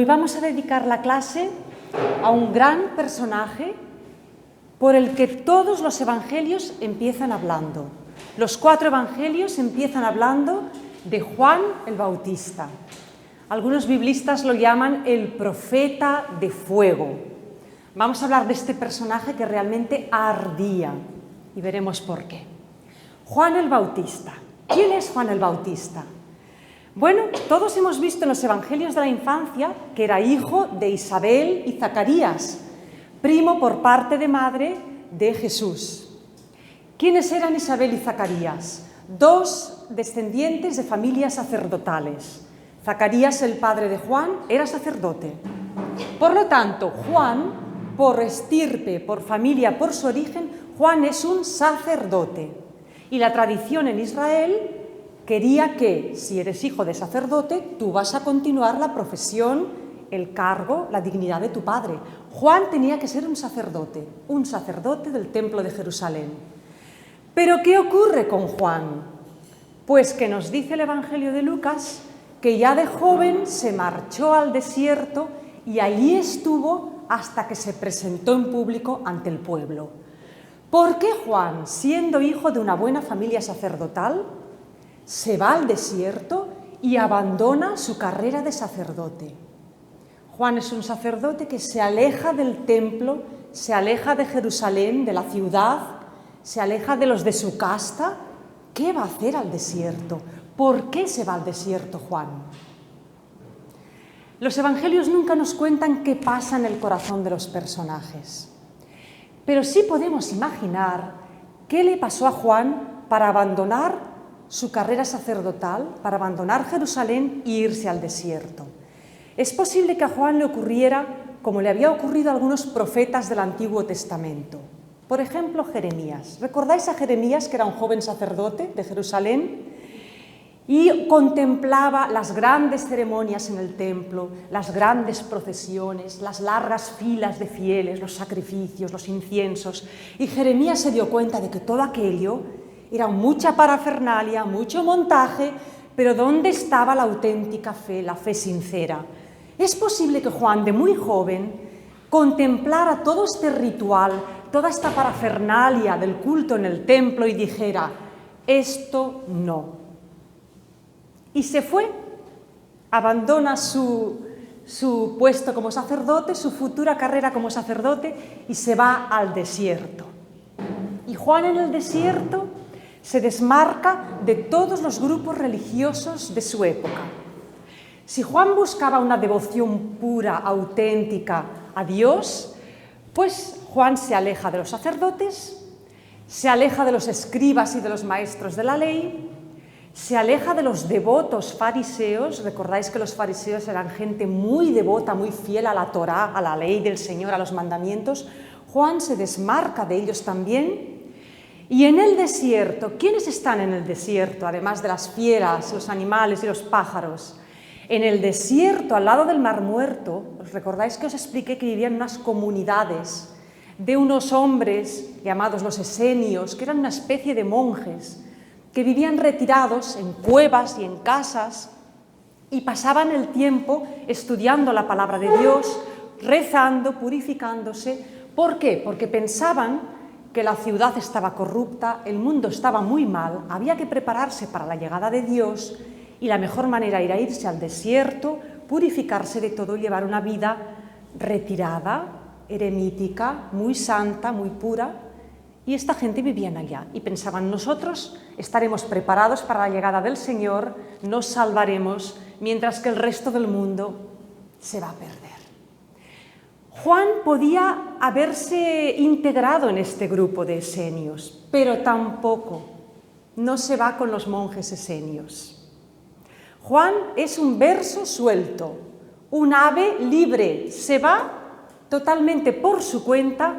vamos a dedicar la clase a un gran personaje por el que todos los evangelios empiezan hablando. Los 4 evangelios empiezan hablando de Juan el Bautista. Algunos biblistas lo llaman el profeta de fuego. Vamos a hablar de este personaje que realmente ardía y veremos por qué. Juan el Bautista. ¿Quién es Juan el Bautista? Bueno, todos hemos visto en los evangelios de la infancia que era hijo de Isabel y Zacarías, primo por parte de madre de Jesús. ¿Quiénes eran Isabel y Zacarías? 2 descendientes de familias sacerdotales. Zacarías, el padre de Juan, era sacerdote. Por lo tanto, Juan, por estirpe, por familia, por su origen, Juan es un sacerdote. Y la tradición en Israel quería que, si eres hijo de sacerdote, tú vas a continuar la profesión, el cargo, la dignidad de tu padre. Juan tenía que ser un sacerdote del templo de Jerusalén. ¿Pero qué ocurre con Juan? Pues que nos dice el Evangelio de Lucas que ya de joven se marchó al desierto y allí estuvo hasta que se presentó en público ante el pueblo. ¿Por qué Juan, siendo hijo de una buena familia sacerdotal, se va al desierto y abandona su carrera de sacerdote? Juan es un sacerdote que se aleja del templo, se aleja de Jerusalén, de la ciudad, se aleja de los de su casta. ¿Qué va a hacer al desierto? ¿Por qué se va al desierto Juan? Los evangelios nunca nos cuentan qué pasa en el corazón de los personajes, pero sí podemos imaginar qué le pasó a Juan para abandonar su carrera sacerdotal, para abandonar Jerusalén e irse al desierto. Es posible que a Juan le ocurriera como le había ocurrido a algunos profetas del Antiguo Testamento. Por ejemplo, Jeremías. ¿Recordáis a Jeremías, que era un joven sacerdote de Jerusalén y contemplaba las grandes ceremonias en el templo, las grandes procesiones, las largas filas de fieles, los sacrificios, los inciensos? Y Jeremías se dio cuenta de que todo aquello era mucha parafernalia, mucho montaje, pero ¿dónde estaba la auténtica fe, la fe sincera? Es posible que Juan, de muy joven, contemplara todo este ritual, toda esta parafernalia del culto en el templo y dijera: esto no. Y se fue, abandona su puesto como sacerdote, su futura carrera como sacerdote, y se va al desierto. Y Juan en el desierto se desmarca de todos los grupos religiosos de su época. Si Juan buscaba una devoción pura, auténtica a Dios, pues Juan se aleja de los sacerdotes, se aleja de los escribas y de los maestros de la ley, se aleja de los devotos fariseos. Recordáis que los fariseos eran gente muy devota, muy fiel a la Torá, a la ley del Señor, a los mandamientos. Juan se desmarca de ellos también. Y en el desierto, ¿quiénes están en el desierto? Además de las fieras, los animales y los pájaros. En el desierto, al lado del Mar Muerto, ¿os recordáis que os expliqué que vivían unas comunidades de unos hombres llamados los esenios, que eran una especie de monjes, que vivían retirados en cuevas y en casas y pasaban el tiempo estudiando la palabra de Dios, rezando, purificándose? ¿Por qué? Porque pensaban que la ciudad estaba corrupta, el mundo estaba muy mal, había que prepararse para la llegada de Dios y la mejor manera era irse al desierto, purificarse de todo y llevar una vida retirada, eremítica, muy santa, muy pura. Y esta gente vivían allá y pensaban: nosotros estaremos preparados para la llegada del Señor, nos salvaremos, mientras que el resto del mundo se va a perder. Juan podía haberse integrado en este grupo de esenios, pero tampoco, no se va con los monjes esenios. Juan es un verso suelto, un ave libre, se va totalmente por su cuenta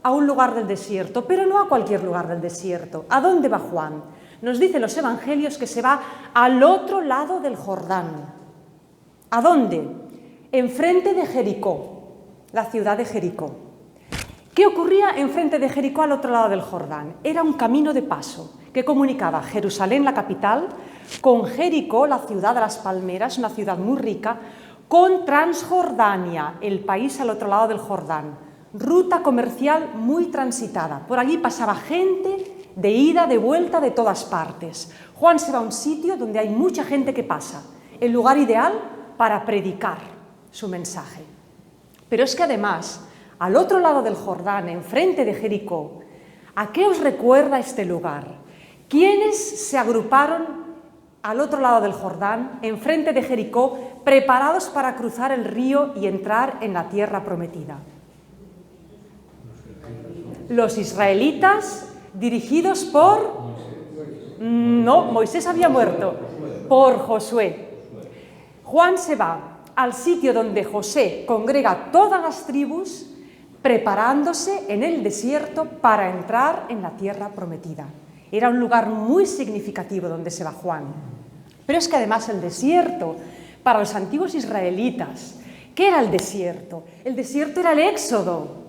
a un lugar del desierto, pero no a cualquier lugar del desierto. ¿A dónde va Juan? Nos dicen los evangelios que se va al otro lado del Jordán. ¿A dónde? Enfrente de Jericó, la ciudad de Jericó. ¿Qué ocurría enfrente de Jericó al otro lado del Jordán? Era un camino de paso que comunicaba Jerusalén, la capital, con Jericó, la ciudad de las palmeras, una ciudad muy rica, con Transjordania, el país al otro lado del Jordán. Ruta comercial muy transitada. Por allí pasaba gente de ida, de vuelta, de todas partes. Juan se va a un sitio donde hay mucha gente que pasa, el lugar ideal para predicar su mensaje. Pero es que además, al otro lado del Jordán, enfrente de Jericó, ¿a qué os recuerda este lugar? ¿Quiénes se agruparon al otro lado del Jordán, enfrente de Jericó, preparados para cruzar el río y entrar en la tierra prometida? Los israelitas, dirigidos por... No, Moisés había muerto. Por Josué. Juan se va al sitio donde José congrega todas las tribus, preparándose en el desierto para entrar en la tierra prometida. Era un lugar muy significativo donde se va Juan. Pero es que además el desierto, para los antiguos israelitas, ¿qué era el desierto? El desierto era el éxodo.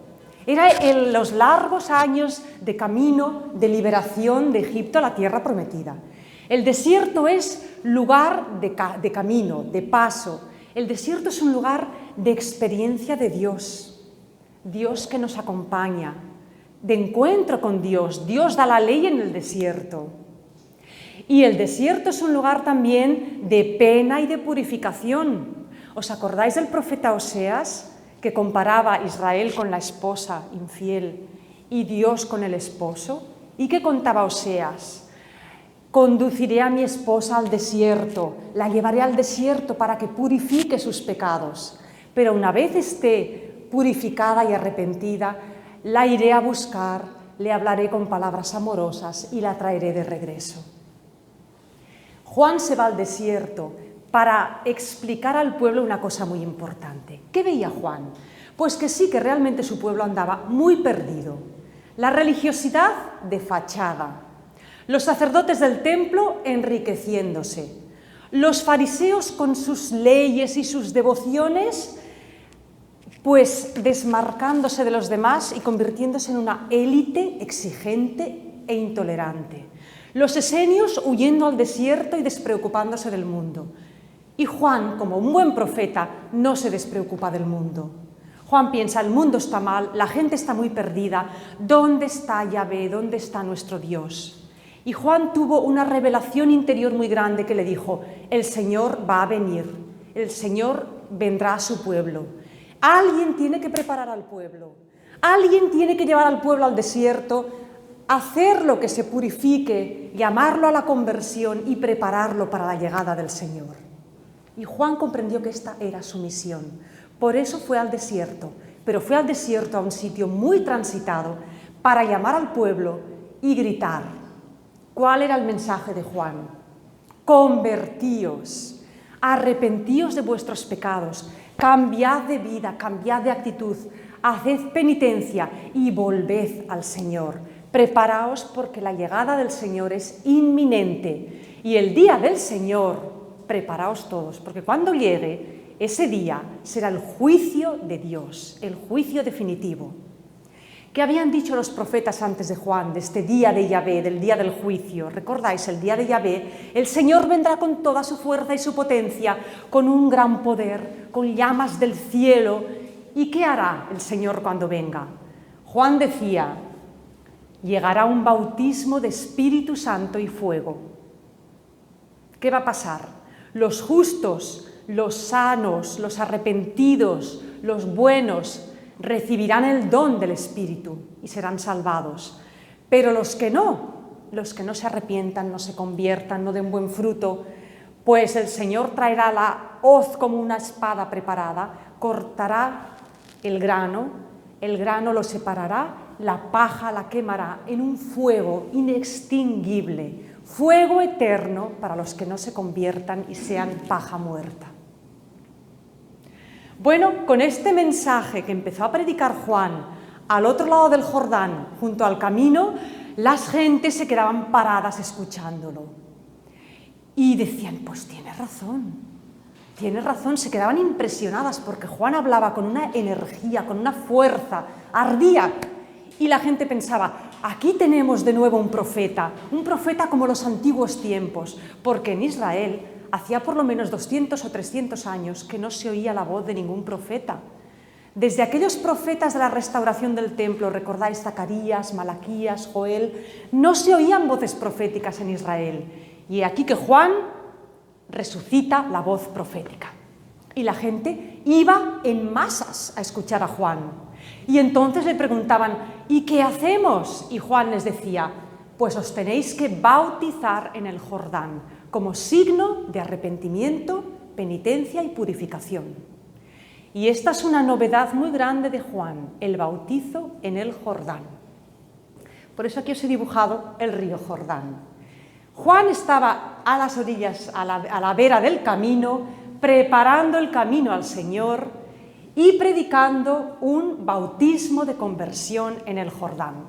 Era los largos años de camino de liberación de Egipto a la tierra prometida. El desierto es lugar de camino, de paso. El desierto es un lugar de experiencia de Dios. Dios que nos acompaña, de encuentro con Dios. Dios da la ley en el desierto. Y el desierto es un lugar también de pena y de purificación. ¿Os acordáis del profeta Oseas, que comparaba a Israel con la esposa infiel y Dios con el esposo? ¿Y qué contaba Oseas? Conduciré a mi esposa al desierto, la llevaré al desierto para que purifique sus pecados. Pero una vez esté purificada y arrepentida, la iré a buscar, le hablaré con palabras amorosas y la traeré de regreso. Juan se va al desierto para explicar al pueblo una cosa muy importante. ¿Qué veía Juan? Pues que sí, que realmente su pueblo andaba muy perdido. La religiosidad de fachada, los sacerdotes del templo enriqueciéndose, los fariseos con sus leyes y sus devociones, pues desmarcándose de los demás y convirtiéndose en una élite exigente e intolerante. Los esenios huyendo al desierto y despreocupándose del mundo. Y Juan, como un buen profeta, no se despreocupa del mundo. Juan piensa, el mundo está mal, la gente está muy perdida, ¿dónde está Yahvé? ¿Dónde está nuestro Dios? Y Juan tuvo una revelación interior muy grande que le dijo, el Señor va a venir, el Señor vendrá a su pueblo. Alguien tiene que preparar al pueblo, alguien tiene que llevar al pueblo al desierto, hacerlo que se purifique, llamarlo a la conversión y prepararlo para la llegada del Señor. Y Juan comprendió que esta era su misión. Por eso fue al desierto, pero fue al desierto a un sitio muy transitado para llamar al pueblo y gritar. ¿Cuál era el mensaje de Juan? Convertíos, arrepentíos de vuestros pecados, cambiad de vida, cambiad de actitud, haced penitencia y volved al Señor. Preparaos porque la llegada del Señor es inminente y el día del Señor, preparaos todos, porque cuando llegue ese día será el juicio de Dios, el juicio definitivo. ¿Qué habían dicho los profetas antes de Juan, de este día de Yahvé, del día del juicio? ¿Recordáis el día de Yahvé? El Señor vendrá con toda su fuerza y su potencia, con un gran poder, con llamas del cielo. ¿Y qué hará el Señor cuando venga? Juan decía, llegará un bautismo de Espíritu Santo y fuego. ¿Qué va a pasar? Los justos, los sanos, los arrepentidos, los buenos, recibirán el don del Espíritu y serán salvados. Pero los que no se arrepientan, no se conviertan, no den buen fruto, pues el Señor traerá la hoz como una espada preparada, cortará el grano lo separará, la paja la quemará en un fuego inextinguible, fuego eterno para los que no se conviertan y sean paja muerta. Bueno, con este mensaje que empezó a predicar Juan al otro lado del Jordán, junto al camino, las gentes se quedaban paradas escuchándolo. Y decían, pues tiene razón, se quedaban impresionadas porque Juan hablaba con una energía, con una fuerza, ardía. Y la gente pensaba, aquí tenemos de nuevo un profeta como los antiguos tiempos, porque en Israel hacía por lo menos 200 o 300 años que no se oía la voz de ningún profeta. Desde aquellos profetas de la restauración del templo, recordáis Zacarías, Malaquías, Joel, no se oían voces proféticas en Israel. Y aquí que Juan resucita la voz profética. Y la gente iba en masas a escuchar a Juan. Y entonces le preguntaban, ¿y qué hacemos? Y Juan les decía, pues os tenéis que bautizar en el Jordán, como signo de arrepentimiento, penitencia y purificación. Y esta es una novedad muy grande de Juan, el bautizo en el Jordán. Por eso aquí os he dibujado el río Jordán. Juan estaba a las orillas, a la vera del camino, preparando el camino al Señor y predicando un bautismo de conversión en el Jordán.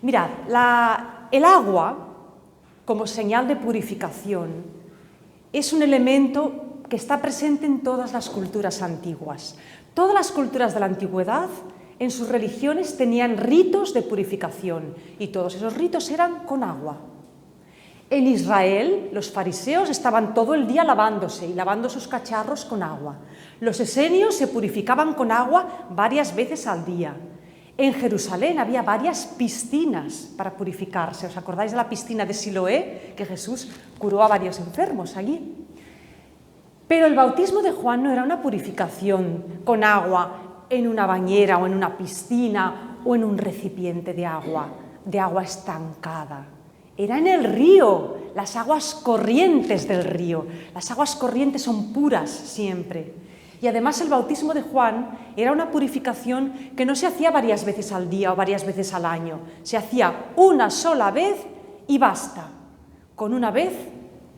Mirad, el agua, como señal de purificación, es un elemento que está presente en todas las culturas antiguas. Todas las culturas de la antigüedad, en sus religiones, tenían ritos de purificación y todos esos ritos eran con agua. En Israel, los fariseos estaban todo el día lavándose y lavando sus cacharros con agua. Los esenios se purificaban con agua varias veces al día. En Jerusalén había varias piscinas para purificarse. ¿Os acordáis de la piscina de Siloé? Que Jesús curó a varios enfermos allí. Pero el bautismo de Juan no era una purificación con agua en una bañera o en una piscina o en un recipiente de agua estancada. Era en el río, las aguas corrientes del río. Las aguas corrientes son puras siempre. Y además el bautismo de Juan era una purificación que no se hacía varias veces al día o varias veces al año. Se hacía una sola vez y basta. Con una vez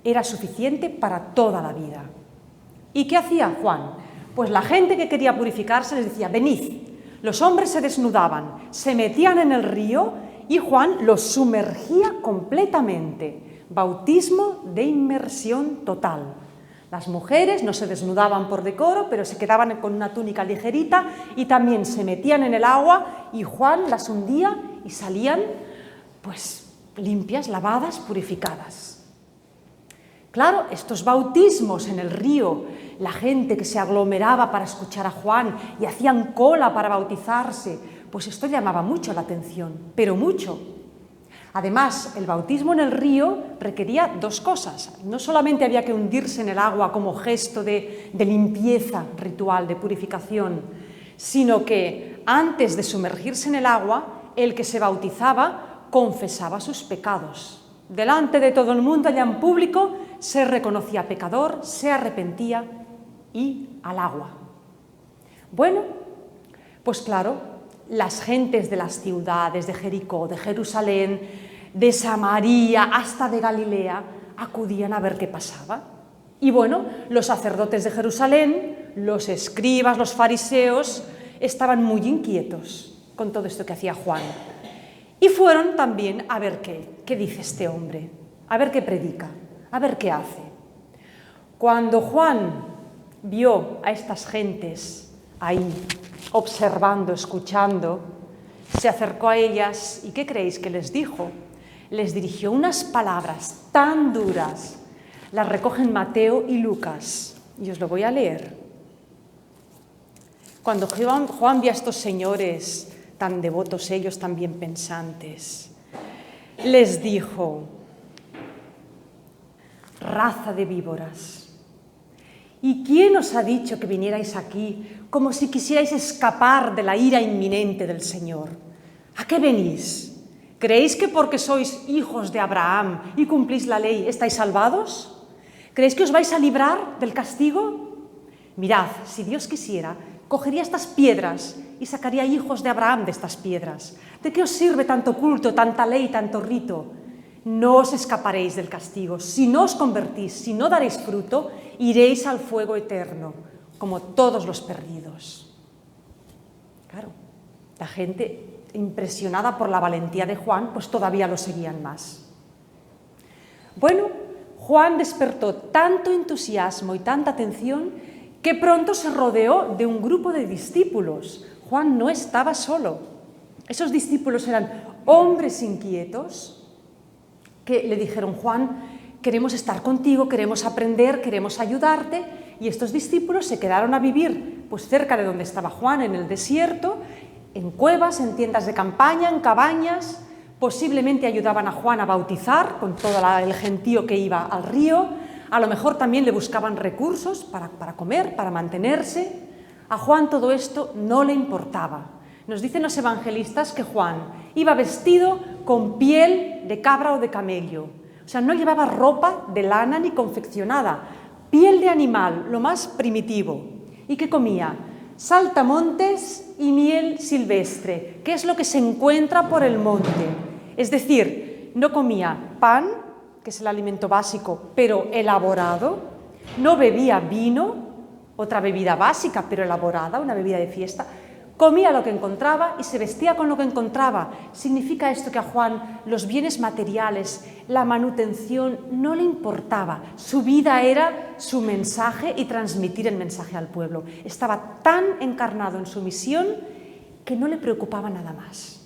era suficiente para toda la vida. ¿Y qué hacía Juan? Pues la gente que quería purificarse les decía, venid. Los hombres se desnudaban, se metían en el río y Juan los sumergía completamente. Bautismo de inmersión total. Las mujeres no se desnudaban por decoro, pero se quedaban con una túnica ligerita y también se metían en el agua y Juan las hundía y salían pues limpias, lavadas, purificadas. Claro, estos bautismos en el río, la gente que se aglomeraba para escuchar a Juan y hacían cola para bautizarse, pues esto llamaba mucho la atención, pero mucho. Además, el bautismo en el río requería dos cosas. No solamente había que hundirse en el agua como gesto de limpieza ritual, de purificación, sino que antes de sumergirse en el agua, el que se bautizaba confesaba sus pecados. Delante de todo el mundo, allá en público, se reconocía pecador, se arrepentía y al agua. Bueno, pues claro, las gentes de las ciudades de Jericó, de Jerusalén, de Samaria, hasta de Galilea, acudían a ver qué pasaba. Y bueno, los sacerdotes de Jerusalén, los escribas, los fariseos, estaban muy inquietos con todo esto que hacía Juan. Y fueron también a ver qué dice este hombre, a ver qué predica, a ver qué hace. Cuando Juan vio a estas gentes ahí, observando, escuchando, se acercó a ellas y ¿qué creéis que les dijo? Les dirigió unas palabras tan duras, las recogen Mateo y Lucas, y os lo voy a leer. Cuando Juan vio a estos señores tan devotos ellos, tan bien pensantes, les dijo, raza de víboras, ¿y quién os ha dicho que vinierais aquí como si quisierais escapar de la ira inminente del Señor? ¿A qué venís? ¿Creéis que porque sois hijos de Abraham y cumplís la ley estáis salvados? ¿Creéis que os vais a librar del castigo? Mirad, si Dios quisiera, cogería estas piedras y sacaría hijos de Abraham de estas piedras. ¿De qué os sirve tanto culto, tanta ley, tanto rito? No os escaparéis del castigo. Si no os convertís, si no daréis fruto, iréis al fuego eterno, como todos los perdidos. Claro, la gente impresionada por la valentía de Juan, pues todavía lo seguían más. Bueno, Juan despertó tanto entusiasmo y tanta atención que pronto se rodeó de un grupo de discípulos. Juan no estaba solo. Esos discípulos eran hombres inquietos que le dijeron, Juan, queremos estar contigo, queremos aprender, queremos ayudarte. Y estos discípulos se quedaron a vivir pues cerca de donde estaba Juan, en el desierto, en cuevas, en tiendas de campaña, en cabañas. Posiblemente ayudaban a Juan a bautizar con todo el gentío que iba al río. A lo mejor también le buscaban recursos para comer, para mantenerse. A Juan todo esto no le importaba. Nos dicen los evangelistas que Juan iba vestido con piel de cabra o de camello. O sea, no llevaba ropa de lana ni confeccionada, piel de animal, lo más primitivo. ¿Y qué comía? Saltamontes y miel silvestre, que es lo que se encuentra por el monte. Es decir, no comía pan, que es el alimento básico, pero elaborado, no bebía vino, otra bebida básica, pero elaborada, una bebida de fiesta. Comía lo que encontraba y se vestía con lo que encontraba. Significa esto que a Juan los bienes materiales, la manutención, no le importaba. Su vida era su mensaje y transmitir el mensaje al pueblo. Estaba tan encarnado en su misión que no le preocupaba nada más.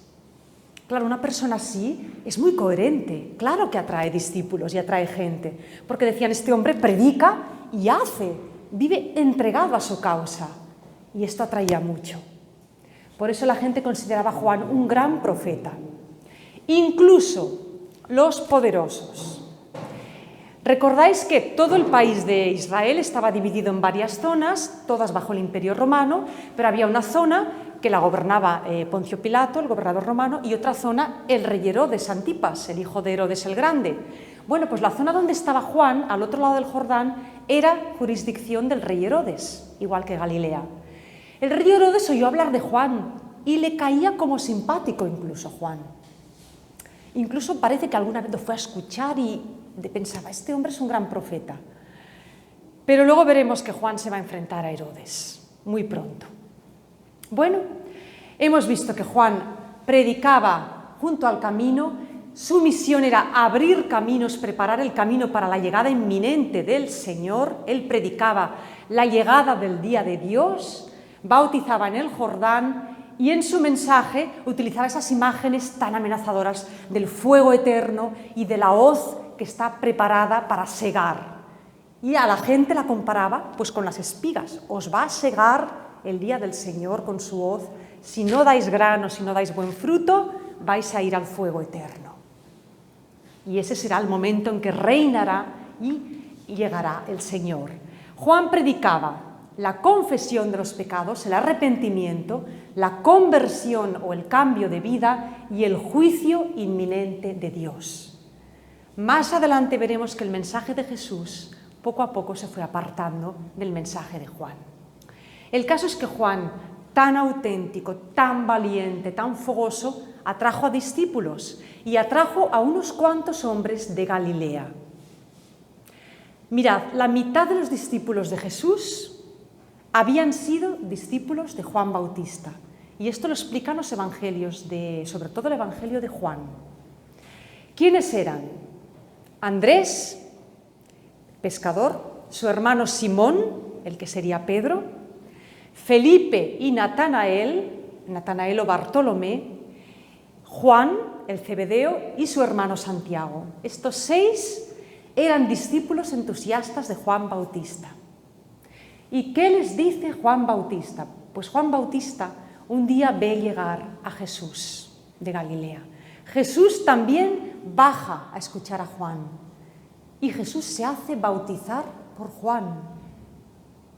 Claro, una persona así es muy coherente. Claro que atrae discípulos y atrae gente. Porque decían, este hombre predica y hace, vive entregado a su causa. Y esto atraía mucho. Por eso la gente consideraba a Juan un gran profeta. Incluso los poderosos. Recordáis que todo el país de Israel estaba dividido en varias zonas, todas bajo el Imperio Romano, pero había una zona que la gobernaba Poncio Pilato, el gobernador romano, y otra zona el rey Herodes Antipas, el hijo de Herodes el Grande. Bueno, pues la zona donde estaba Juan, al otro lado del Jordán, era jurisdicción del rey Herodes, igual que Galilea. El rey Herodes oyó hablar de Juan y le caía como simpático incluso Juan. Incluso parece que alguna vez lo fue a escuchar y pensaba, este hombre es un gran profeta. Pero luego veremos que Juan se va a enfrentar a Herodes muy pronto. Bueno, hemos visto que Juan predicaba junto al camino, su misión era abrir caminos, preparar el camino para la llegada inminente del Señor. Él predicaba la llegada del día de Dios, bautizaba en el Jordán y en su mensaje utilizaba esas imágenes tan amenazadoras del fuego eterno y de la hoz que está preparada para segar. Y a la gente la comparaba pues con las espigas. Os va a segar el día del Señor con su hoz. Si no dais grano, si no dais buen fruto, vais a ir al fuego eterno. Y ese será el momento en que reinará y llegará el Señor. Juan predicaba la confesión de los pecados, el arrepentimiento, la conversión o el cambio de vida y el juicio inminente de Dios. Más adelante veremos que el mensaje de Jesús poco a poco se fue apartando del mensaje de Juan. El caso es que Juan, tan auténtico, tan valiente, tan fogoso, atrajo a discípulos y atrajo a unos cuantos hombres de Galilea. Mirad, la mitad de los discípulos de Jesús habían sido discípulos de Juan Bautista. Y esto lo explican los evangelios, sobre todo el evangelio de Juan. ¿Quiénes eran? Andrés, pescador, su hermano Simón, el que sería Pedro, Felipe y Natanael o Bartolomé, Juan, el Zebedeo, y su hermano Santiago. Estos 6 eran discípulos entusiastas de Juan Bautista. ¿Y qué les dice Juan Bautista? Pues Juan Bautista un día ve llegar a Jesús de Galilea. Jesús también baja a escuchar a Juan y Jesús se hace bautizar por Juan.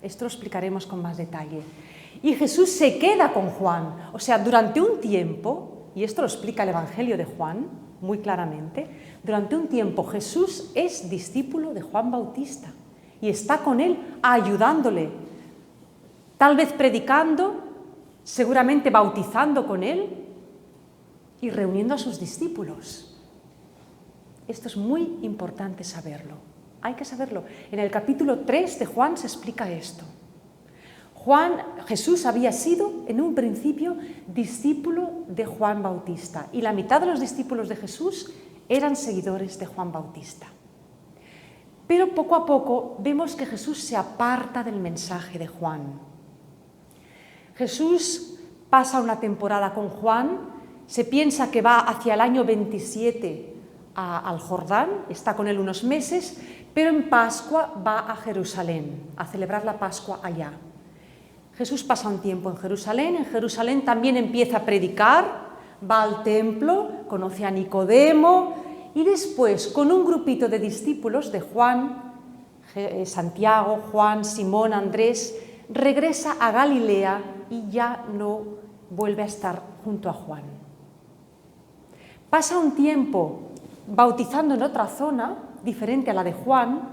Esto lo explicaremos con más detalle. Y Jesús se queda con Juan, o sea, durante un tiempo, y esto lo explica el Evangelio de Juan muy claramente, durante un tiempo Jesús es discípulo de Juan Bautista y está con él ayudándole, tal vez predicando, seguramente bautizando con él y reuniendo a sus discípulos. Esto es muy importante saberlo, hay que saberlo. En el capítulo 3 de Juan se explica esto. Jesús había sido en un principio discípulo de Juan Bautista y la mitad de los discípulos de Jesús eran seguidores de Juan Bautista. Pero poco a poco vemos que Jesús se aparta del mensaje de Juan. Jesús pasa una temporada con Juan, se piensa que va hacia el año 27 al Jordán, está con él unos meses, pero en Pascua va a Jerusalén, a celebrar la Pascua allá. Jesús pasa un tiempo en Jerusalén también empieza a predicar, va al templo, conoce a Nicodemo y después, con un grupito de discípulos de Juan, Santiago, Juan, Simón, Andrés, regresa a Galilea y ya no vuelve a estar junto a Juan. Pasa un tiempo bautizando en otra zona, diferente a la de Juan,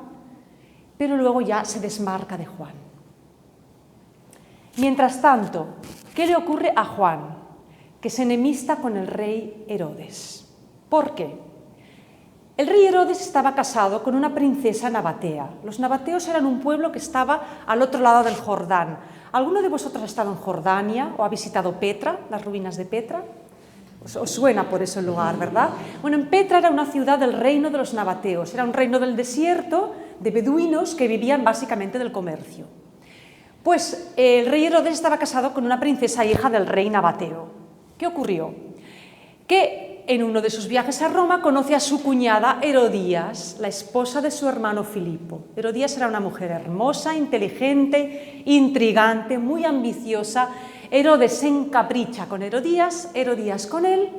pero luego ya se desmarca de Juan. Mientras tanto, ¿qué le ocurre a Juan? Que se enemista con el rey Herodes. ¿Por qué? El rey Herodes estaba casado con una princesa nabatea. Los nabateos eran un pueblo que estaba al otro lado del Jordán. ¿Alguno de vosotros ha estado en Jordania o ha visitado Petra, las ruinas de Petra? Os suena por ese lugar, ¿verdad? Bueno, en Petra era una ciudad del reino de los nabateos. Era un reino del desierto, de beduinos que vivían básicamente del comercio. Pues el rey Herodes estaba casado con una princesa hija del rey nabateo. ¿Qué ocurrió? Que en uno de sus viajes a Roma conoce a su cuñada Herodías, la esposa de su hermano Filipo. Herodías era una mujer hermosa, inteligente, intrigante, muy ambiciosa. Herodes se encapricha con Herodías con él,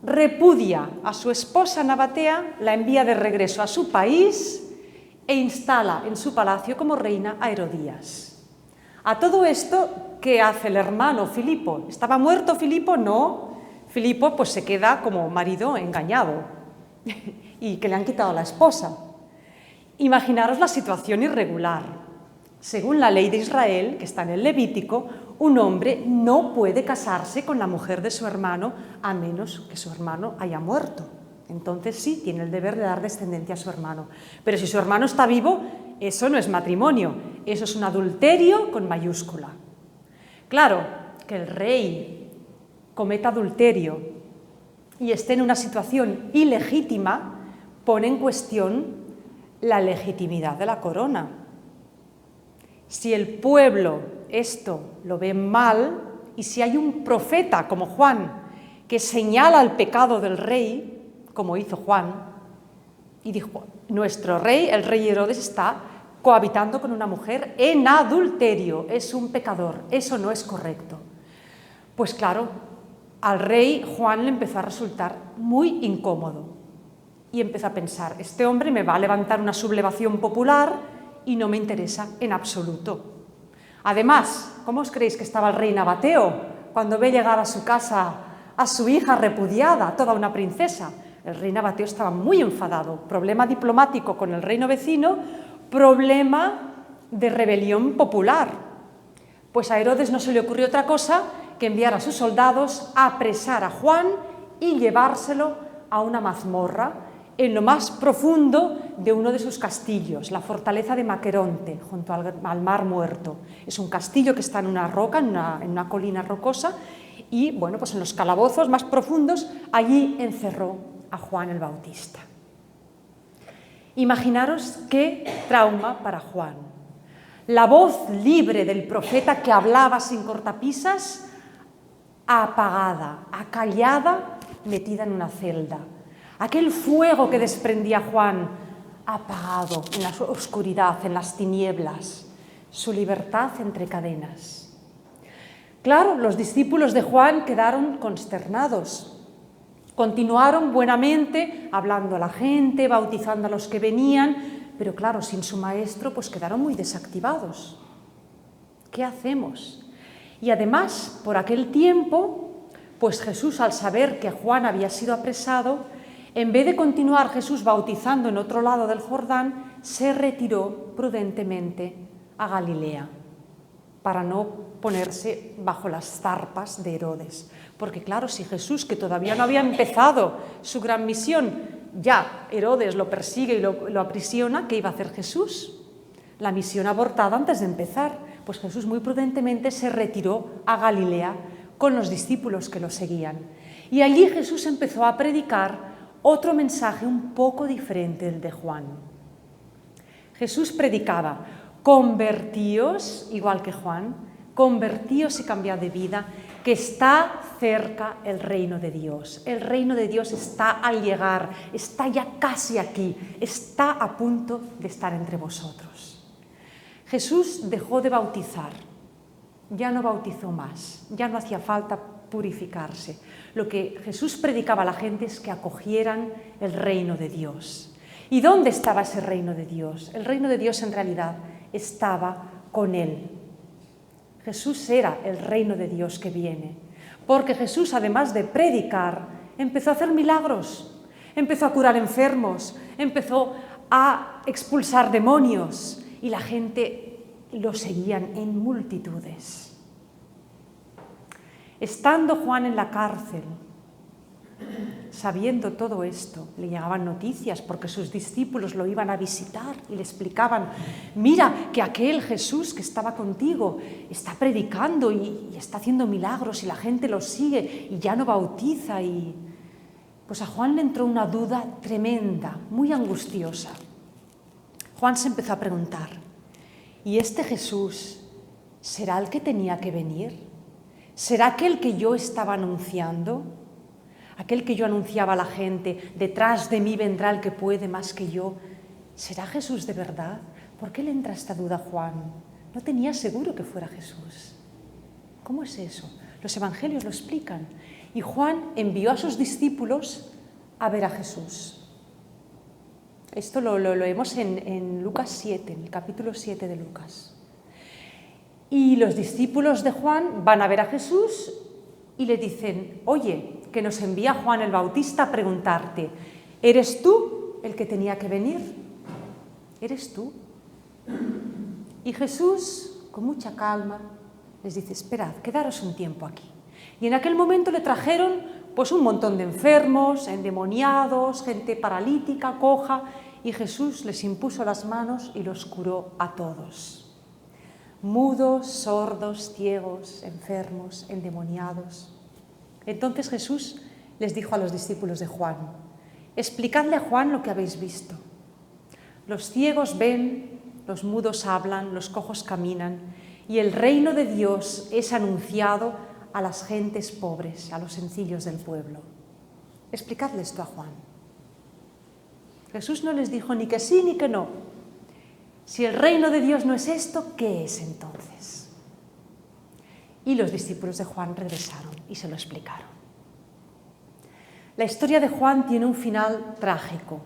repudia a su esposa nabatea, la envía de regreso a su país e instala en su palacio como reina a Herodías. A todo esto, ¿qué hace el hermano Filipo? ¿Estaba muerto Filipo? No. Filipo pues se queda como marido engañado y que le han quitado la esposa. Imaginaros la situación irregular. Según la ley de Israel, que está en el Levítico, un hombre no puede casarse con la mujer de su hermano a menos que su hermano haya muerto. Entonces sí, tiene el deber de dar descendencia a su hermano. Pero si su hermano está vivo, eso no es matrimonio, eso es un adulterio con mayúscula. Claro, que el rey cometa adulterio y esté en una situación ilegítima, pone en cuestión la legitimidad de la corona. Si el pueblo esto lo ve mal, y si hay un profeta como Juan que señala el pecado del rey, como hizo Juan, y dijo, nuestro rey, el rey Herodes, está cohabitando con una mujer en adulterio, es un pecador, eso no es correcto. Pues claro, al rey Juan le empezó a resultar muy incómodo y empezó a pensar, este hombre me va a levantar una sublevación popular y no me interesa en absoluto. Además, ¿cómo os creéis que estaba el rey nabateo cuando ve llegar a su casa a su hija repudiada, toda una princesa? El rey nabateo estaba muy enfadado, problema diplomático con el reino vecino, problema de rebelión popular. Pues a Herodes no se le ocurrió otra cosa que enviar a sus soldados a apresar a Juan y llevárselo a una mazmorra en lo más profundo de uno de sus castillos, la fortaleza de Maqueronte, junto al Mar Muerto. Es un castillo que está en una roca, en una colina rocosa, y bueno, pues en los calabozos más profundos, allí encerró a Juan el Bautista. Imaginaros qué trauma para Juan. La voz libre del profeta que hablaba sin cortapisas, apagada, acallada, metida en una celda. Aquel fuego que desprendía Juan, apagado en la oscuridad, en las tinieblas, su libertad entre cadenas. Claro, los discípulos de Juan quedaron consternados. Continuaron buenamente hablando a la gente, bautizando a los que venían, pero claro, sin su maestro, pues quedaron muy desactivados. ¿Qué hacemos? Y además, por aquel tiempo, pues Jesús, al saber que Juan había sido apresado, en vez de continuar Jesús bautizando en otro lado del Jordán, se retiró prudentemente a Galilea para no ponerse bajo las zarpas de Herodes. Porque claro, si Jesús, que todavía no había empezado su gran misión, ya Herodes lo persigue y lo aprisiona, ¿qué iba a hacer Jesús? La misión abortada antes de empezar. Pues Jesús muy prudentemente se retiró a Galilea con los discípulos que lo seguían. Y allí Jesús empezó a predicar otro mensaje un poco diferente del de Juan. Jesús predicaba, convertíos, igual que Juan, convertíos y cambiad de vida, que está cerca el reino de Dios. El reino de Dios está al llegar, está ya casi aquí, está a punto de estar entre vosotros. Jesús dejó de bautizar, ya no bautizó más, ya no hacía falta purificarse. Lo que Jesús predicaba a la gente es que acogieran el reino de Dios. ¿Y dónde estaba ese reino de Dios? El reino de Dios en realidad estaba con él. Jesús era el reino de Dios que viene, porque Jesús, además de predicar, empezó a hacer milagros, empezó a curar enfermos, empezó a expulsar demonios y la gente lo seguían en multitudes. Estando Juan en la cárcel, sabiendo todo esto, le llegaban noticias porque sus discípulos lo iban a visitar y le explicaban: mira que aquel Jesús que estaba contigo está predicando y está haciendo milagros y la gente lo sigue y ya no bautiza. Y pues a Juan le entró una duda tremenda, muy angustiosa. Juan se empezó a preguntar: ¿y este Jesús será el que tenía que venir? ¿Será aquel que yo estaba anunciando? Aquel que yo anunciaba a la gente: detrás de mí vendrá el que puede más que yo. ¿Será Jesús de verdad? ¿Por qué le entra esta duda a Juan? No tenía seguro que fuera Jesús. ¿Cómo es eso? Los evangelios lo explican. Y Juan envió a sus discípulos a ver a Jesús. Esto lo leemos en Lucas 7, en el capítulo 7 de Lucas. Y los discípulos de Juan van a ver a Jesús y le dicen: oye, que nos envía Juan el Bautista a preguntarte: ¿eres tú el que tenía que venir? ¿Eres tú? Y Jesús, con mucha calma, les dice: esperad, quedaros un tiempo aquí. Y en aquel momento le trajeron pues un montón de enfermos, endemoniados, gente paralítica, coja, y Jesús les impuso las manos y los curó a todos. Mudos, sordos, ciegos, enfermos, endemoniados. Entonces Jesús les dijo a los discípulos de Juan: explicadle a Juan lo que habéis visto. Los ciegos ven, los mudos hablan, los cojos caminan, y el reino de Dios es anunciado a las gentes pobres, a los sencillos del pueblo. Explicadle esto a Juan. Jesús no les dijo ni que sí ni que no. Si el reino de Dios no es esto, ¿qué es entonces? Y los discípulos de Juan regresaron y se lo explicaron. La historia de Juan tiene un final trágico.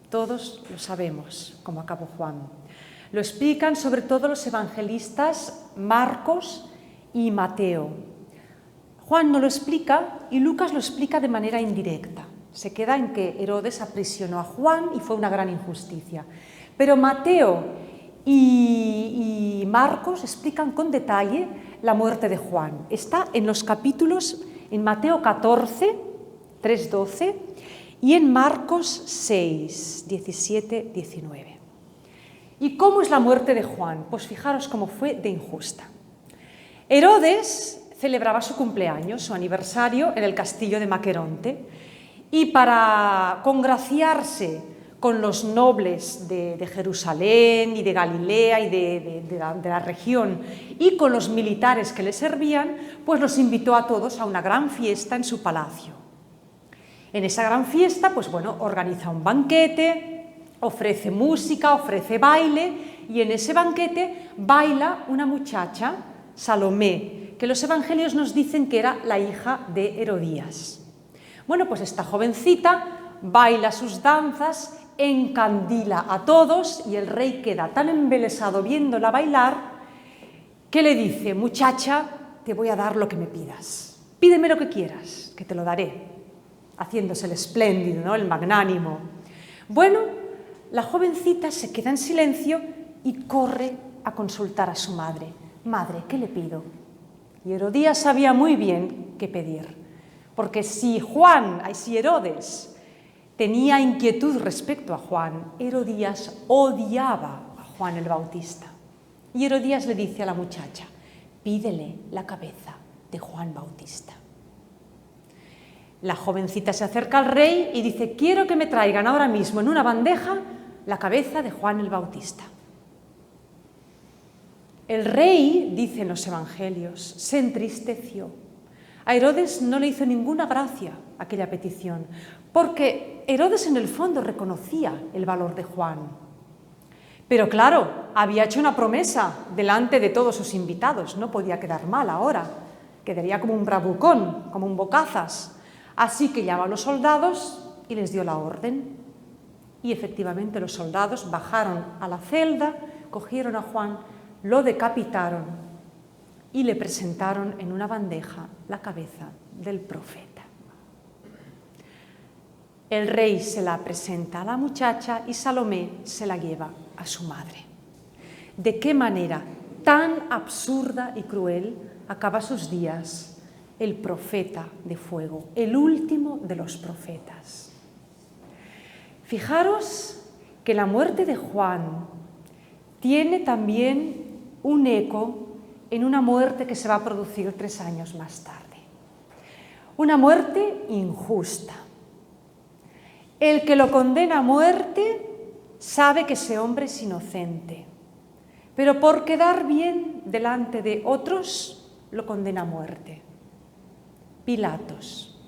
Todos lo sabemos, cómo acabó Juan. Lo explican sobre todo los evangelistas Marcos y Mateo. Juan no lo explica y Lucas lo explica de manera indirecta. Se queda en que Herodes aprisionó a Juan y fue una gran injusticia. Pero Mateo y Marcos explican con detalle la muerte de Juan. Está en los capítulos, en Mateo 14, 3-12 y en Marcos 6, 17, 19. ¿Y cómo es la muerte de Juan? Pues fijaros cómo fue de injusta. Herodes celebraba su cumpleaños, su aniversario, en el castillo de Maqueronte, y para congraciarse con los nobles de Jerusalén y de Galilea y de la región y con los militares que le servían, pues los invitó a todos a una gran fiesta en su palacio. En esa gran fiesta, pues bueno, organiza un banquete, ofrece música, ofrece baile, y en ese banquete baila una muchacha, Salomé, que los evangelios nos dicen que era la hija de Herodías. Bueno, pues esta jovencita baila sus danzas, encandila a todos y el rey queda tan embelesado viéndola bailar que le dice: muchacha, te voy a dar lo que me pidas. Pídeme lo que quieras, que te lo daré. Haciéndose el espléndido, ¿no? El magnánimo. Bueno, la jovencita se queda en silencio y corre a consultar a su madre. Madre, ¿qué le pido? Y Herodías sabía muy bien qué pedir, porque si Herodes tenía inquietud respecto a Juan, Herodías odiaba a Juan el Bautista. Y Herodías le dice a la muchacha: pídele la cabeza de Juan Bautista. La jovencita se acerca al rey y dice: quiero que me traigan ahora mismo en una bandeja la cabeza de Juan el Bautista. El rey, dicen los evangelios, se entristeció. A Herodes no le hizo ninguna gracia aquella petición, porque Herodes en el fondo reconocía el valor de Juan. Pero claro, había hecho una promesa delante de todos sus invitados, no podía quedar mal ahora, quedaría como un bravucón, como un bocazas. Así que llamó a los soldados y les dio la orden. Y efectivamente los soldados bajaron a la celda, cogieron a Juan, lo decapitaron y le presentaron en una bandeja la cabeza del profeta. El rey se la presenta a la muchacha y Salomé se la lleva a su madre. ¿De qué manera tan absurda y cruel acaba sus días el profeta de fuego, el último de los profetas? Fijaros que la muerte de Juan tiene también un eco en una muerte que se va a producir 3 años más tarde. Una muerte injusta. El que lo condena a muerte sabe que ese hombre es inocente, pero por quedar bien delante de otros lo condena a muerte. Pilatos.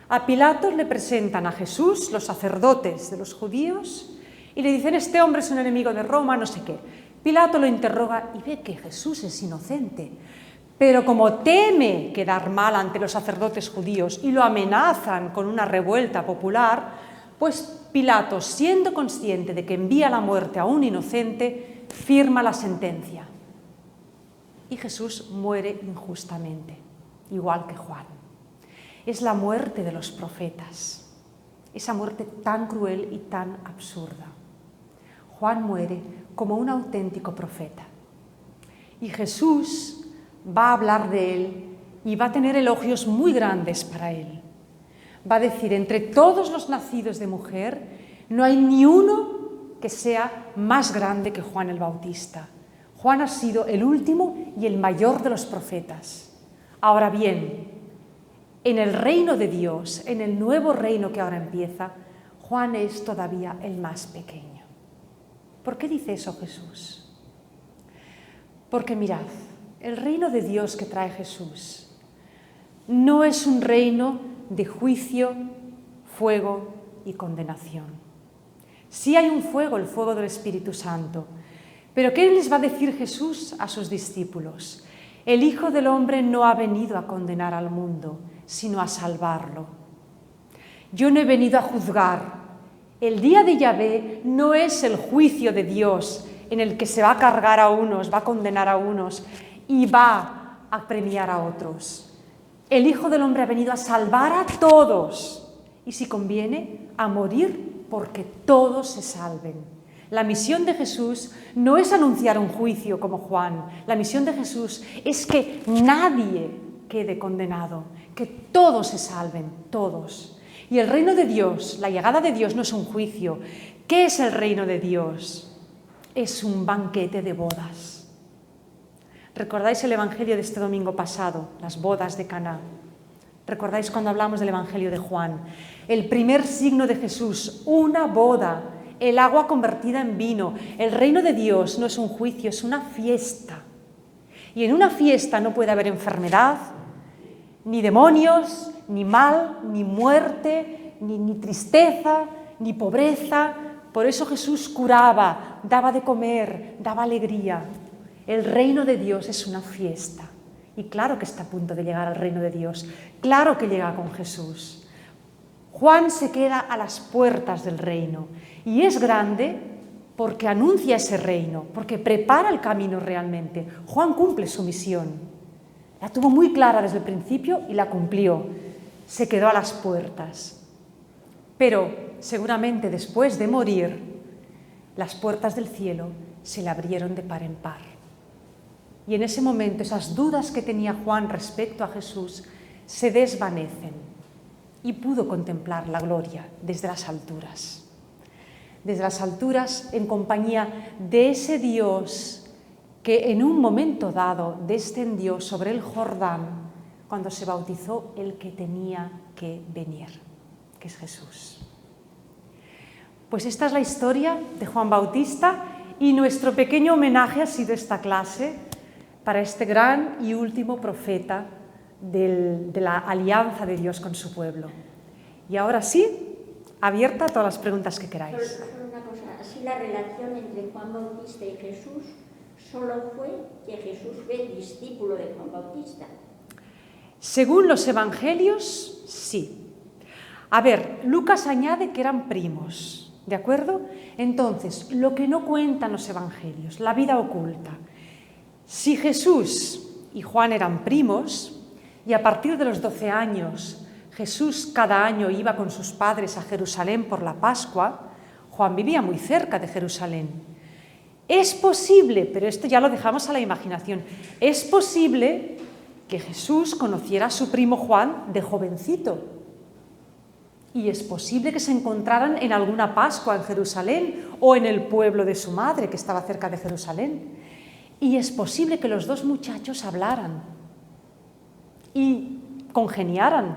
A Pilatos le presentan a Jesús los sacerdotes de los judíos y le dicen: este hombre es un enemigo de Roma, no sé qué. Pilato lo interroga y ve que Jesús es inocente, pero como teme quedar mal ante los sacerdotes judíos y lo amenazan con una revuelta popular, pues Pilato, siendo consciente de que envía la muerte a un inocente, firma la sentencia. Y Jesús muere injustamente, igual que Juan. Es la muerte de los profetas, esa muerte tan cruel y tan absurda. Juan muere como un auténtico profeta. Y Jesús va a hablar de él y va a tener elogios muy grandes para él. Va a decir: entre todos los nacidos de mujer, no hay ni uno que sea más grande que Juan el Bautista. Juan ha sido el último y el mayor de los profetas. Ahora bien, en el reino de Dios, en el nuevo reino que ahora empieza, Juan es todavía el más pequeño. ¿Por qué dice eso Jesús? Porque mirad, el reino de Dios que trae Jesús no es un reino de juicio, fuego y condenación. Sí hay un fuego, el fuego del Espíritu Santo. Pero ¿qué les va a decir Jesús a sus discípulos? El Hijo del Hombre no ha venido a condenar al mundo, sino a salvarlo. Yo no he venido a juzgar. El día de Yahvé no es el juicio de Dios en el que se va a cargar a unos, va a condenar a unos y va a premiar a otros. El Hijo del Hombre ha venido a salvar a todos y, si conviene, a morir porque todos se salven. La misión de Jesús no es anunciar un juicio como Juan. La misión de Jesús es que nadie quede condenado, que todos se salven, todos. Y el reino de Dios, la llegada de Dios no es un juicio. ¿Qué es el reino de Dios? Es un banquete de bodas. ¿Recordáis el evangelio de este domingo pasado, las bodas de Caná? ¿Recordáis cuando hablamos del evangelio de Juan? El primer signo de Jesús, una boda, el agua convertida en vino. El reino de Dios no es un juicio, es una fiesta. Y en una fiesta no puede haber enfermedad, ni demonios, ni mal, ni muerte, ni tristeza, ni pobreza. Por eso Jesús curaba, daba de comer, daba alegría. El reino de Dios es una fiesta. Y claro que está a punto de llegar al reino de Dios. Claro que llega con Jesús. Juan se queda a las puertas del reino. Y es grande porque anuncia ese reino, porque prepara el camino realmente. Juan cumple su misión. La tuvo muy clara desde el principio y la cumplió. Se quedó a las puertas. Pero seguramente después de morir, las puertas del cielo se le abrieron de par en par. Y en ese momento esas dudas que tenía Juan respecto a Jesús se desvanecen y pudo contemplar la gloria desde las alturas. Desde las alturas, en compañía de ese Dios que en un momento dado descendió sobre el Jordán cuando se bautizó el que tenía que venir, que es Jesús. Pues esta es la historia de Juan Bautista y nuestro pequeño homenaje ha sido esta clase para este gran y último profeta de la alianza de Dios con su pueblo. Y ahora sí, abierta a todas las preguntas que queráis. Solo una cosa, así la relación entre Juan Bautista y Jesús solo fue que Jesús fue discípulo de Juan Bautista. Según los evangelios, sí. A ver, Lucas añade que eran primos, ¿de acuerdo? Entonces, lo que no cuentan los evangelios, la vida oculta. Si Jesús y Juan eran primos, y a partir de los 12 años Jesús cada año iba con sus padres a Jerusalén por la Pascua, Juan vivía muy cerca de Jerusalén. Es posible, pero esto ya lo dejamos a la imaginación, es posible que Jesús conociera a su primo Juan de jovencito. Y es posible que se encontraran en alguna Pascua en Jerusalén o en el pueblo de su madre, que estaba cerca de Jerusalén. Y es posible que los dos muchachos hablaran y congeniaran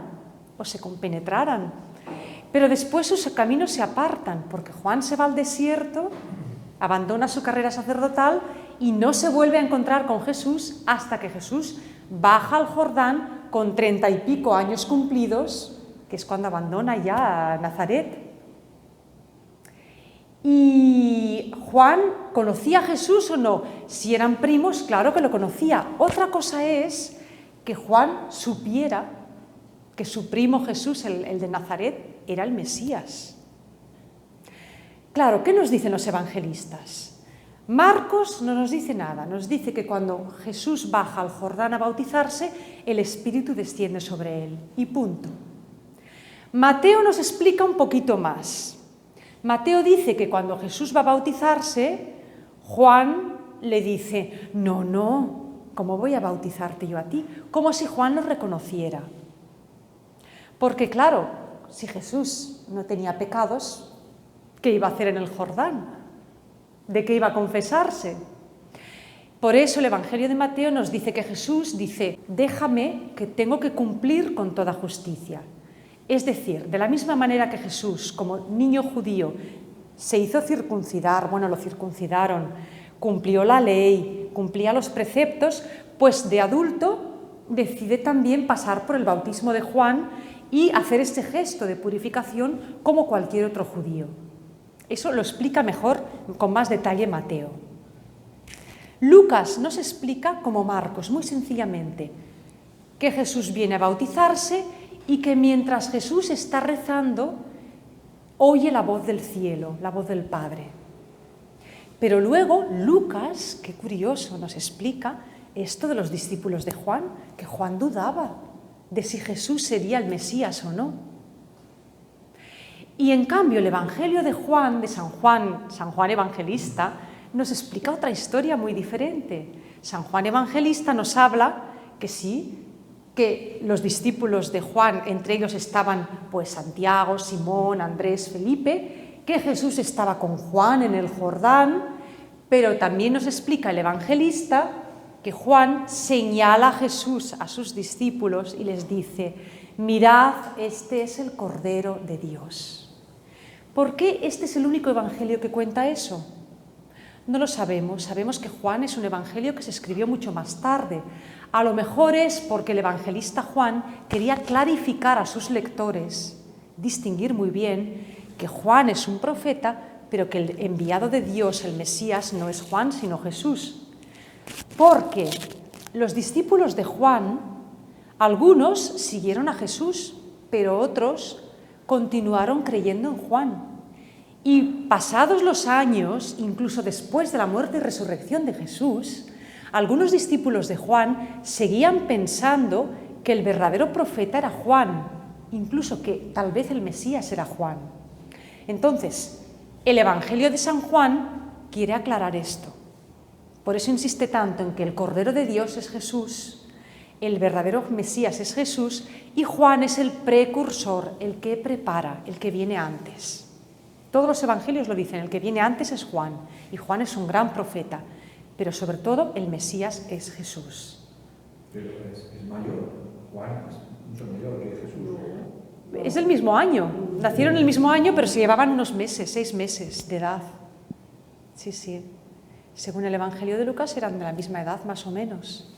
o se compenetraran. Pero después sus caminos se apartan, porque Juan se va al desierto, abandona su carrera sacerdotal y no se vuelve a encontrar con Jesús hasta que Jesús baja al Jordán con 30 y pico años cumplidos, que es cuando abandona ya Nazaret. ¿Y Juan conocía a Jesús o no? Si eran primos, claro que lo conocía. Otra cosa es que Juan supiera que su primo Jesús, el de Nazaret, era el Mesías. Claro, ¿qué nos dicen los evangelistas? Marcos no nos dice nada, nos dice que cuando Jesús baja al Jordán a bautizarse, el Espíritu desciende sobre él, y punto. Mateo nos explica un poquito más. Mateo dice que cuando Jesús va a bautizarse, Juan le dice, no, ¿cómo voy a bautizarte yo a ti? Como si Juan lo reconociera. Porque claro, si Jesús no tenía pecados, ¿qué iba a hacer en el Jordán? ¿De qué iba a confesarse? Por eso el Evangelio de Mateo nos dice que Jesús dice, déjame que tengo que cumplir con toda justicia. Es decir, de la misma manera que Jesús, como niño judío, se hizo circuncidar, lo circuncidaron, cumplió la ley, cumplía los preceptos, pues de adulto decide también pasar por el bautismo de Juan y hacer este gesto de purificación como cualquier otro judío. Eso lo explica mejor, con más detalle, Mateo. Lucas nos explica, como Marcos, muy sencillamente, que Jesús viene a bautizarse y que mientras Jesús está rezando, oye la voz del cielo, la voz del Padre. Pero luego Lucas, qué curioso, nos explica esto de los discípulos de Juan, que Juan dudaba de si Jesús sería el Mesías o no. Y en cambio el Evangelio de Juan, de San Juan Evangelista, nos explica otra historia muy diferente. San Juan Evangelista nos habla que sí, que los discípulos de Juan, entre ellos estaban pues Santiago, Simón, Andrés, Felipe, que Jesús estaba con Juan en el Jordán, pero también nos explica el Evangelista que Juan señala a Jesús a sus discípulos y les dice, mirad, este es el Cordero de Dios. ¿Por qué este es el único evangelio que cuenta eso? No lo sabemos, sabemos que Juan es un evangelio que se escribió mucho más tarde. A lo mejor es porque el evangelista Juan quería clarificar a sus lectores, distinguir muy bien que Juan es un profeta, pero que el enviado de Dios, el Mesías, no es Juan, sino Jesús. Porque los discípulos de Juan, algunos siguieron a Jesús, pero otros continuaron creyendo en Juan. Y pasados los años, incluso después de la muerte y resurrección de Jesús, algunos discípulos de Juan seguían pensando que el verdadero profeta era Juan, incluso que tal vez el Mesías era Juan. Entonces, el Evangelio de San Juan quiere aclarar esto. Por eso insiste tanto en que el Cordero de Dios es Jesús, el verdadero Mesías es Jesús y Juan es el precursor, el que prepara, el que viene antes. Todos los evangelios lo dicen, el que viene antes es Juan y Juan es un gran profeta, pero sobre todo el Mesías es Jesús. Pero es mayor, Juan es mucho mayor que Jesús. Es del mismo año, nacieron el mismo año, pero se llevaban unos meses, 6 meses de edad. Sí, sí. Según el Evangelio de Lucas eran de la misma edad, más o menos,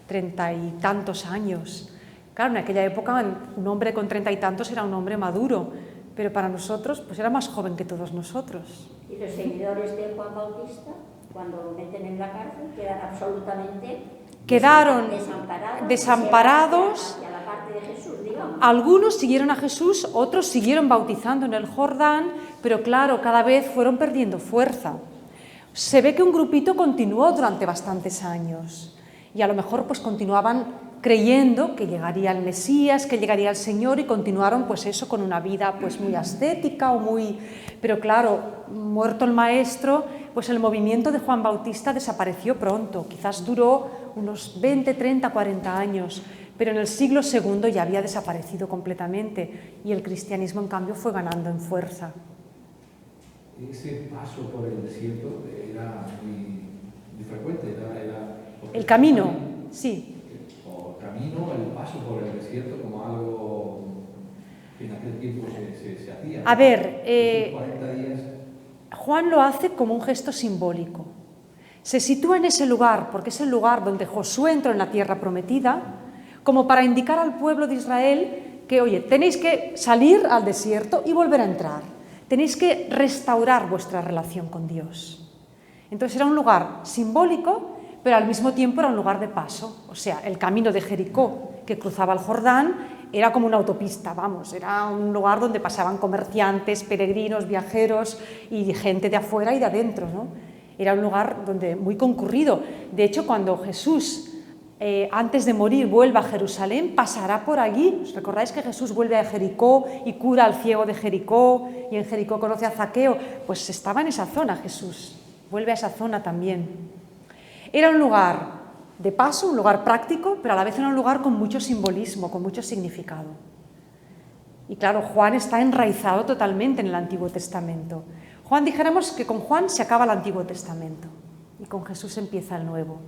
30 y tantos años. Claro, en aquella época un hombre con 30 y tantos era un hombre maduro, pero para nosotros pues era más joven que todos nosotros. Y los seguidores de Juan Bautista, cuando lo meten en la cárcel, quedan absolutamente desamparados hacia la parte de Jesús, digamos. Algunos siguieron a Jesús, otros siguieron bautizando en el Jordán, pero claro, cada vez fueron perdiendo fuerza. Se ve que un grupito continuó durante bastantes años y a lo mejor pues continuaban creyendo que llegaría el Mesías, que llegaría el Señor y continuaron pues eso con una vida pues muy ascética o muy... Pero claro, muerto el maestro, pues el movimiento de Juan Bautista desapareció pronto, quizás duró unos 20, 30, 40 años, pero en el siglo II ya había desaparecido completamente y el cristianismo en cambio fue ganando en fuerza. Ese paso por el desierto era muy frecuente, el camino, sí. O camino, el paso por el desierto como algo que en aquel tiempo se hacía. A ver, 40 días. Juan lo hace como un gesto simbólico. Se sitúa en ese lugar, porque es el lugar donde Josué entró en la tierra prometida, como para indicar al pueblo de Israel que, oye, tenéis que salir al desierto y volver a entrar. Tenéis que restaurar vuestra relación con Dios. Entonces era un lugar simbólico, pero al mismo tiempo era un lugar de paso. O sea, el camino de Jericó, que cruzaba el Jordán, era como una autopista, vamos, era un lugar donde pasaban comerciantes, peregrinos, viajeros y gente de afuera y de adentro, ¿no? Era un lugar donde muy concurrido. De hecho, cuando Jesús, antes de morir, vuelva a Jerusalén, pasará por allí. ¿Os recordáis que Jesús vuelve a Jericó y cura al ciego de Jericó y en Jericó conoce a Zaqueo? Pues estaba en esa zona Jesús, vuelve a esa zona también. Era un lugar de paso, un lugar práctico, pero a la vez era un lugar con mucho simbolismo, con mucho significado. Y claro, Juan está enraizado totalmente en el Antiguo Testamento. Juan, dijéramos que con Juan se acaba el Antiguo Testamento y con Jesús empieza el Nuevo.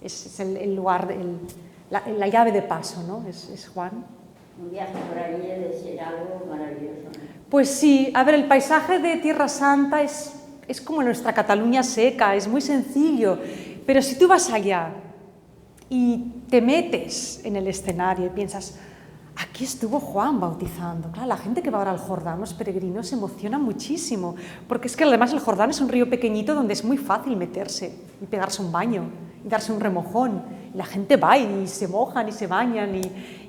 Es el lugar, la llave de paso, ¿no? Es Juan. Un viaje por allí debe ser algo maravilloso, ¿no? Pues sí, a ver, el paisaje de Tierra Santa es como nuestra Cataluña seca, es muy sencillo, pero si tú vas allá y te metes en el escenario y piensas, aquí estuvo Juan bautizando. Claro, la gente que va ahora al Jordán, los peregrinos, se emociona muchísimo, porque es que además el Jordán es un río pequeñito donde es muy fácil meterse y pegarse un baño y darse un remojón. Y la gente va y se mojan y se bañan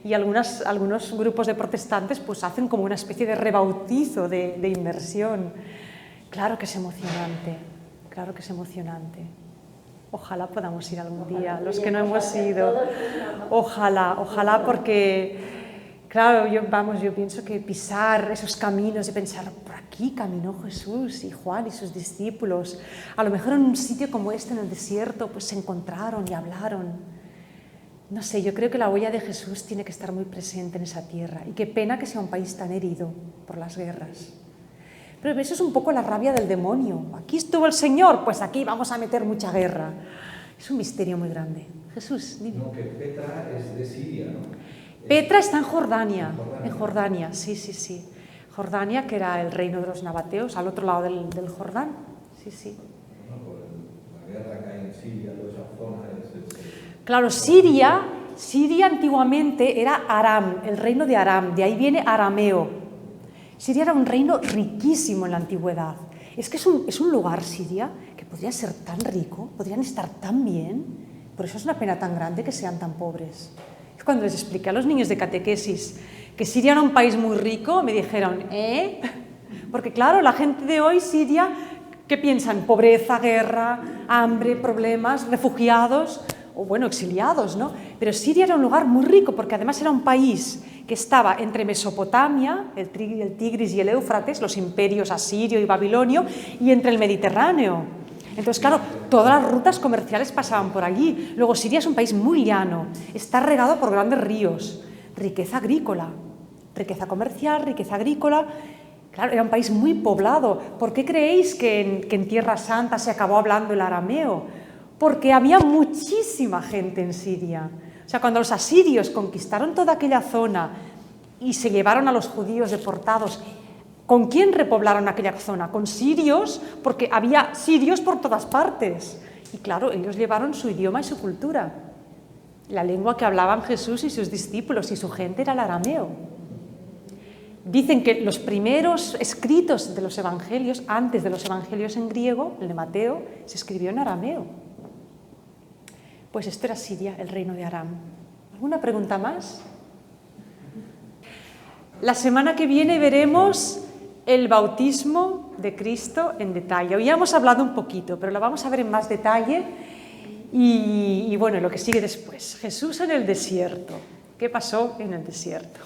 y algunos grupos de protestantes pues hacen como una especie de rebautizo de inmersión. Claro que es emocionante, claro que es emocionante. Ojalá podamos ir algún día, los que no hemos ido. Ojalá porque, claro, yo pienso que pisar esos caminos y pensar, por aquí caminó Jesús y Juan y sus discípulos. A lo mejor en un sitio como este, en el desierto, pues se encontraron y hablaron. No sé, yo creo que la huella de Jesús tiene que estar muy presente en esa tierra. Y qué pena que sea un país tan herido por las guerras. Pero eso es un poco la rabia del demonio. Aquí estuvo el Señor, pues aquí vamos a meter mucha guerra. Es un misterio muy grande. Jesús, dime. No, que Petra es de Siria, ¿no? Petra está en Jordania. En Jordania, sí. Jordania, que era el reino de los nabateos, al otro lado del Jordán. Sí. Bueno, por la guerra que hay en Siria, toda esa zona Claro, Siria antiguamente era Aram, el reino de Aram, de ahí viene arameo. Siria era un reino riquísimo en la antigüedad. Es que es un lugar, Siria, que podría ser tan rico, podrían estar tan bien, por eso es una pena tan grande que sean tan pobres. Cuando les expliqué a los niños de catequesis que Siria era un país muy rico, me dijeron, ¿eh? Porque claro, la gente de hoy, Siria, ¿qué piensan? Pobreza, guerra, hambre, problemas, refugiados, o bueno, exiliados, ¿no? Pero Siria era un lugar muy rico porque además era un país que estaba entre Mesopotamia, el Tigris y el Éufrates, los imperios asirio y babilonio, y entre el Mediterráneo. Entonces, claro, todas las rutas comerciales pasaban por allí. Luego, Siria es un país muy llano, está regado por grandes ríos, riqueza agrícola, riqueza comercial, riqueza agrícola. Claro, era un país muy poblado. ¿Por qué creéis que en Tierra Santa se acabó hablando el arameo? Porque había muchísima gente en Siria. O sea, cuando los asirios conquistaron toda aquella zona y se llevaron a los judíos deportados, ¿Con quién repoblaron aquella zona? Con sirios, porque había sirios por todas partes. Y claro, ellos llevaron su idioma y su cultura. La lengua que hablaban Jesús y sus discípulos y su gente era el arameo. Dicen que los primeros escritos de los evangelios, antes de los evangelios en griego, el de Mateo, se escribió en arameo. Pues esto era Siria, el reino de Aram. ¿Alguna pregunta más? La semana que viene veremos el bautismo de Cristo en detalle. Hoy ya hemos hablado un poquito, pero lo vamos a ver en más detalle. Y bueno, lo que sigue después. Jesús en el desierto. ¿Qué pasó en el desierto?